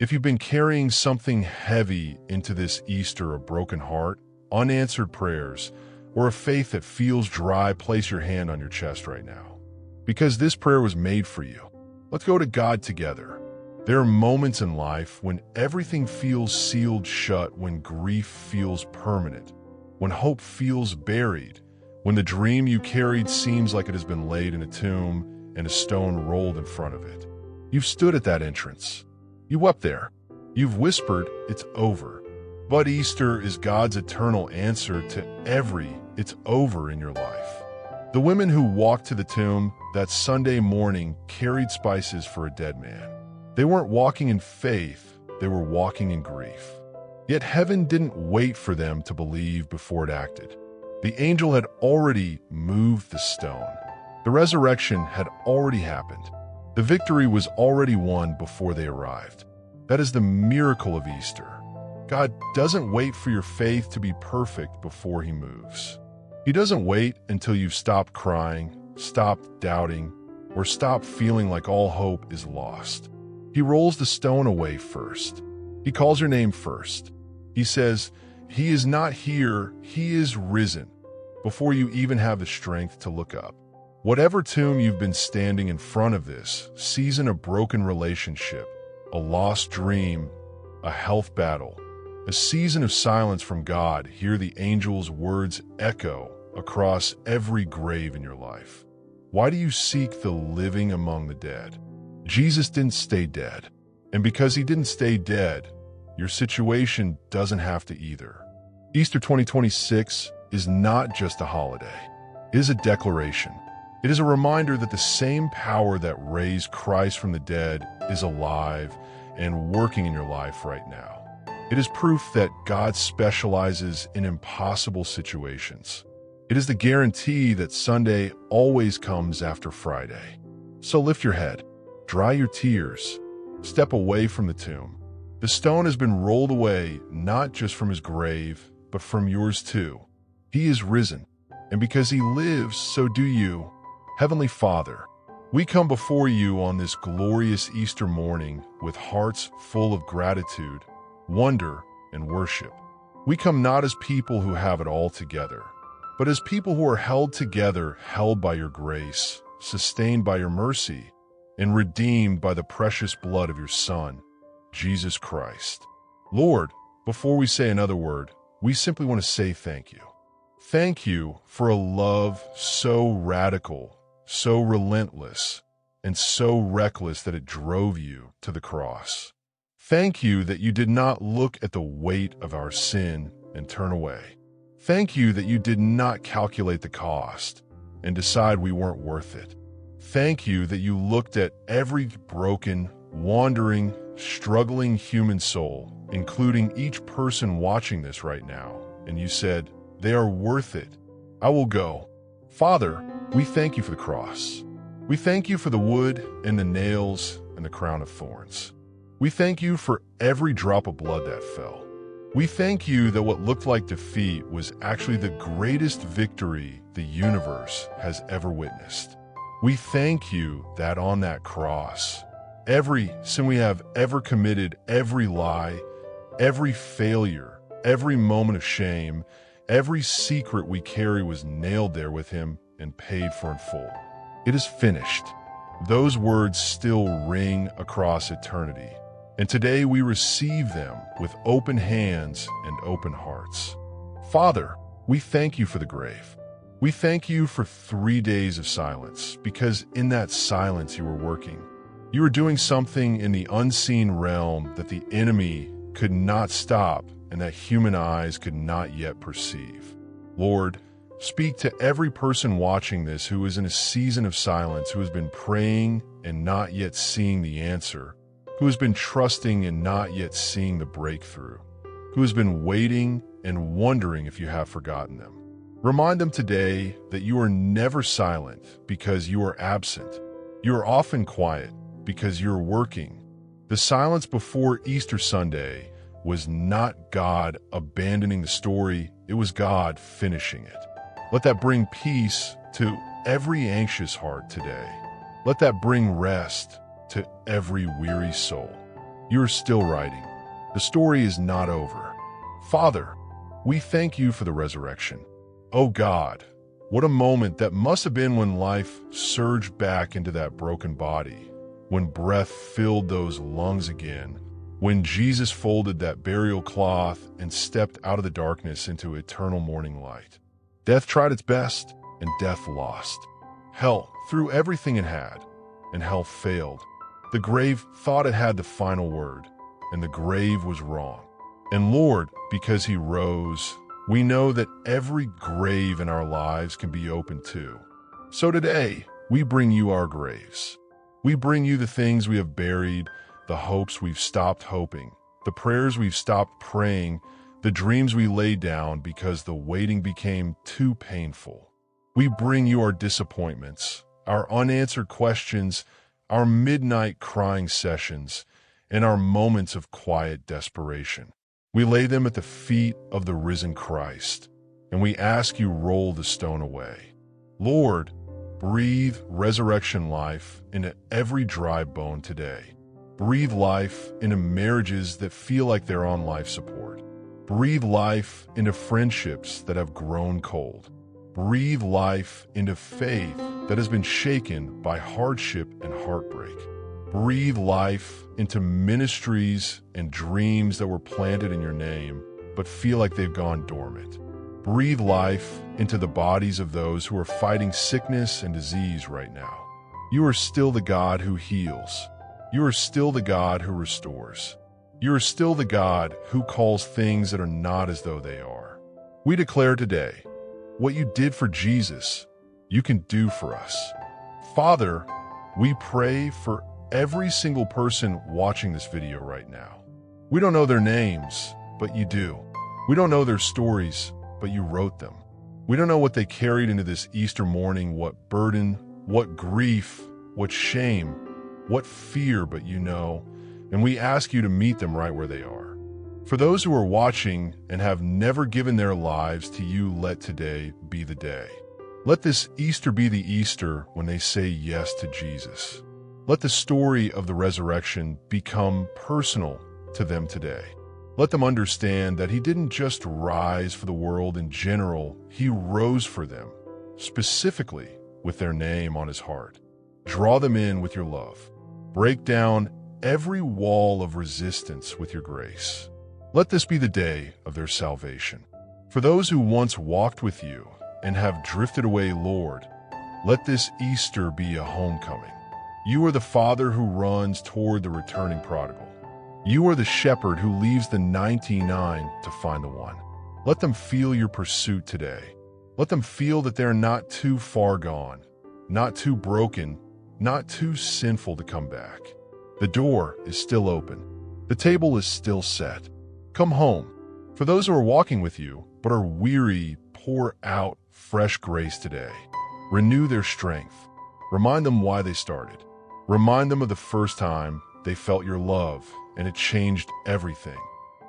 If you've been carrying something heavy into this Easter, a broken heart, unanswered prayers, or a faith that feels dry, place your hand on your chest right now. Because this prayer was made for you. Let's go to God together. There are moments in life when everything feels sealed shut, when grief feels permanent, when hope feels buried, when the dream you carried seems like it has been laid in a tomb and a stone rolled in front of it. You've stood at that entrance. You wept there. You've whispered, "It's over." But Easter is God's eternal answer to every "it's over" in your life. The women who walked to the tomb that Sunday morning carried spices for a dead man. They weren't walking in faith, they were walking in grief. Yet heaven didn't wait for them to believe before it acted. The angel had already moved the stone. The resurrection had already happened. The victory was already won before they arrived. That is the miracle of Easter. God doesn't wait for your faith to be perfect before He moves. He doesn't wait until you've stopped crying, stopped doubting, or stopped feeling like all hope is lost. He rolls the stone away first. He calls your name first. He says, "He is not here, He is risen," before you even have the strength to look up. Whatever tomb you've been standing in front of this season, a broken relationship, a lost dream, a health battle, a season of silence from God, hear the angel's words echo across every grave in your life. Why do you seek the living among the dead? Jesus didn't stay dead. And because He didn't stay dead, your situation doesn't have to either. Easter 2026 is not just a holiday. It is a declaration. It is a reminder that the same power that raised Christ from the dead is alive and working in your life right now. It is proof that God specializes in impossible situations. It is the guarantee that Sunday always comes after Friday. So lift your head, dry your tears, step away from the tomb. The stone has been rolled away, not just from His grave, but from yours too. He is risen, and because He lives, so do you. Heavenly Father, we come before You on this glorious Easter morning with hearts full of gratitude, wonder, and worship. We come not as people who have it all together, but as people who are held together, held by Your grace, sustained by Your mercy, and redeemed by the precious blood of Your Son, Jesus Christ. Lord, before we say another word, we simply want to say thank You. Thank You for a love so radical, so relentless, and so reckless that it drove You to the cross. Thank You that You did not look at the weight of our sin and turn away. Thank You that You did not calculate the cost and decide we weren't worth it. Thank You that You looked at every broken, wandering, struggling human soul, including each person watching this right now, and You said, "They are worth it. I will go." Father, we thank You for the cross. We thank You for the wood and the nails and the crown of thorns. We thank You for every drop of blood that fell. We thank You that what looked like defeat was actually the greatest victory the universe has ever witnessed. We thank You that on that cross, every sin we have ever committed, every lie, every failure, every moment of shame, every secret we carry was nailed there with Him and paid for in full. It is finished. Those words still ring across eternity. And today we receive them with open hands and open hearts. Father, we thank You for the grave. We thank You for 3 days of silence, because in that silence You were working. You were doing something in the unseen realm that the enemy could not stop and that human eyes could not yet perceive. Lord, speak to every person watching this who is in a season of silence, who has been praying and not yet seeing the answer, who has been trusting and not yet seeing the breakthrough, who has been waiting and wondering if You have forgotten them. Remind them today that You are never silent because You are absent. You are often quiet because You're working. The silence before Easter Sunday was not God abandoning the story, it was God finishing it. Let that bring peace to every anxious heart today. Let that bring rest to every weary soul. You are still writing. The story is not over. Father, we thank you for the resurrection. Oh God, what a moment that must have been when life surged back into that broken body, when breath filled those lungs again, when Jesus folded that burial cloth and stepped out of the darkness into eternal morning light. Death tried its best, and death lost. Hell threw everything it had, and hell failed. The grave thought it had the final word, and the grave was wrong. And Lord, because he rose, we know that every grave in our lives can be opened too. So today, we bring you our graves. We bring you the things we have buried, the hopes we've stopped hoping, the prayers we've stopped praying, the dreams we laid down because the waiting became too painful. We bring you our disappointments, our unanswered questions, our midnight crying sessions, and our moments of quiet desperation. We lay them at the feet of the risen Christ, and we ask you roll the stone away. Lord, breathe resurrection life into every dry bone today. Breathe life into marriages that feel like they're on life support. Breathe life into friendships that have grown cold. Breathe life into faith that has been shaken by hardship and heartbreak. Breathe life into ministries and dreams that were planted in your name, but feel like they've gone dormant. Breathe life into the bodies of those who are fighting sickness and disease right now. You are still the God who heals. You are still the God who restores. You are still the God who calls things that are not as though they are. We declare today, what you did for Jesus, you can do for us. Father, we pray for every single person watching this video right now. We don't know their names, but you do. We don't know their stories, but you wrote them. We don't know what they carried into this Easter morning, what burden, what grief, what shame, what fear, but you know, and we ask you to meet them right where they are. For those who are watching and have never given their lives to you, let today be the day. Let this Easter be the Easter when they say yes to Jesus. Let the story of the resurrection become personal to them today. Let them understand that he didn't just rise for the world in general, he rose for them, specifically with their name on his heart. Draw them in with your love. Break down every wall of resistance with your grace. Let this be the day of their salvation. For those who once walked with you and have drifted away, Lord, let this Easter be a homecoming. You are the Father who runs toward the returning prodigal. You are the shepherd who leaves the 99 to find the one. Let them feel your pursuit today. Let them feel that they're not too far gone, not too broken, not too sinful to come back. The door is still open. The table is still set. Come home. For those who are walking with you but are weary, pour out fresh grace today. Renew their strength. Remind them why they started. Remind them of the first time they felt your love and it changed everything.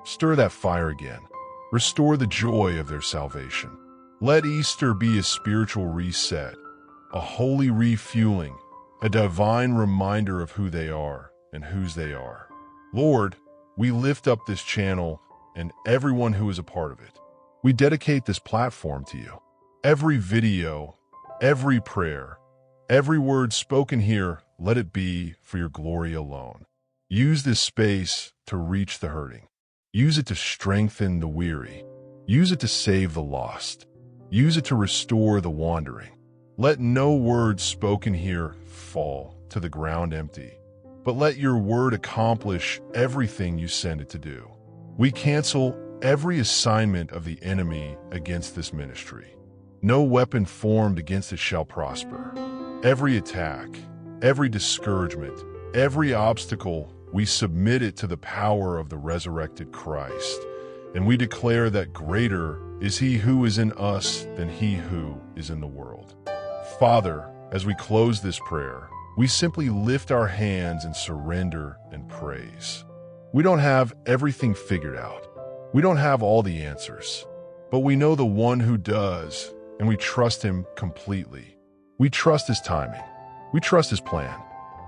Stir that fire again. Restore the joy of their salvation. Let Easter be a spiritual reset, a holy refueling, a divine reminder of who they are and whose they are. Lord, we lift up this channel and everyone who is a part of it. We dedicate this platform to you. Every video, every prayer, every word spoken here, let it be for your glory alone. Use this space to reach the hurting. Use it to strengthen the weary. Use it to save the lost. Use it to restore the wandering. Let no word spoken here fall to the ground empty, but let your word accomplish everything you send it to do. We cancel every assignment of the enemy against this ministry. No weapon formed against it shall prosper. Every attack, every discouragement, every obstacle, we submit it to the power of the resurrected Christ, and we declare that greater is he who is in us than he who is in the world. Father, as we close this prayer, we simply lift our hands in surrender and praise. We don't have everything figured out. We don't have all the answers, but we know the one who does, and we trust him completely. We trust his timing. We trust his plan.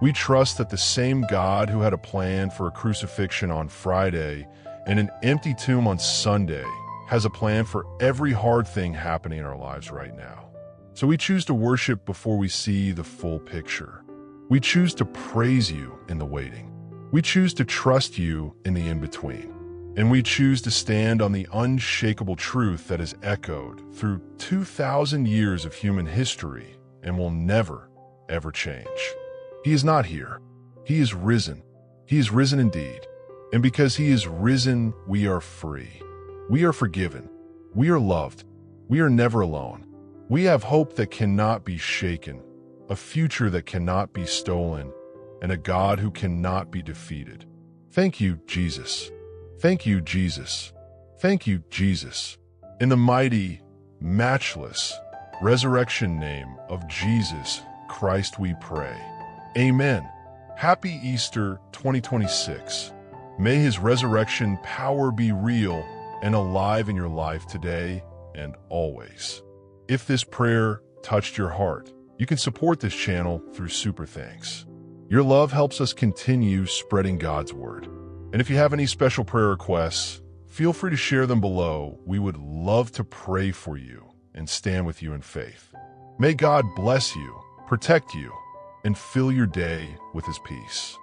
We trust that the same God who had a plan for a crucifixion on Friday and an empty tomb on Sunday has a plan for every hard thing happening in our lives right now. So we choose to worship before we see the full picture. We choose to praise you in the waiting. We choose to trust you in the in-between. And we choose to stand on the unshakable truth that is echoed through 2,000 years of human history and will never, ever change. He is not here. He is risen. He is risen indeed. And because he is risen, we are free. We are forgiven. We are loved. We are never alone. We have hope that cannot be shaken, a future that cannot be stolen, and a God who cannot be defeated. Thank you, Jesus. Thank you, Jesus. Thank you, Jesus. In the mighty, matchless, resurrection name of Jesus Christ we pray. Amen. Happy Easter 2026. May his resurrection power be real and alive in your life today and always. If this prayer touched your heart, you can support this channel through Super Thanks. Your love helps us continue spreading God's word. And if you have any special prayer requests, feel free to share them below. We would love to pray for you and stand with you in faith. May God bless you, protect you, and fill your day with his peace.